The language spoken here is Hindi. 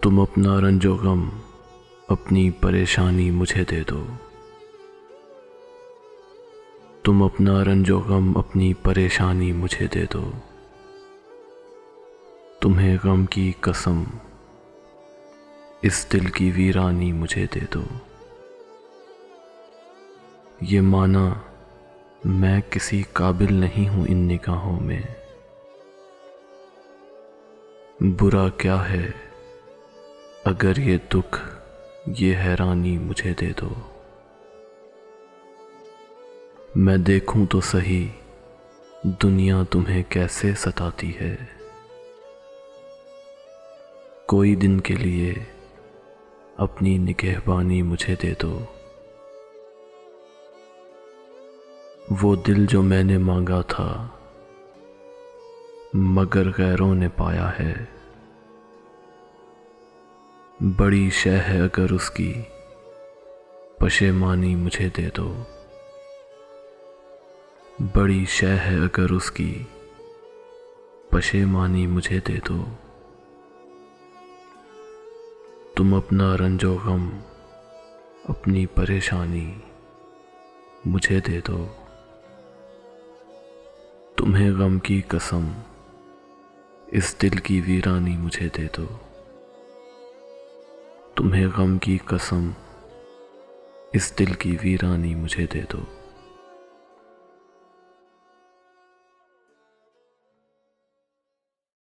तुम अपना रंजो गम, अपनी परेशानी मुझे दे दो। तुम अपना रंजो गम, अपनी परेशानी मुझे दे दो। तुम्हें गम की कसम, इस दिल की वीरानी मुझे दे दो। ये माना मैं किसी काबिल नहीं हूं इन निगाहों में। बुरा क्या है अगर ये दुख, ये हैरानी मुझे दे दो। मैं देखूं तो सही दुनिया तुम्हें कैसे सताती है। कोई दिन के लिए अपनी निगहबानी मुझे दे दो। वो दिल जो मैंने मांगा था मगर गैरों ने पाया है। बड़ी शय है अगर उसकी पशेमानी मुझे दे दो। बड़ी शय है अगर उसकी पशेमानी मुझे दे दो। तुम अपना रंजो गम, अपनी परेशानी मुझे दे दो। तुम्हें गम की कसम, इस दिल की वीरानी मुझे दे दो। तुम्हें गम की कसम, इस दिल की वीरानी मुझे दे दो।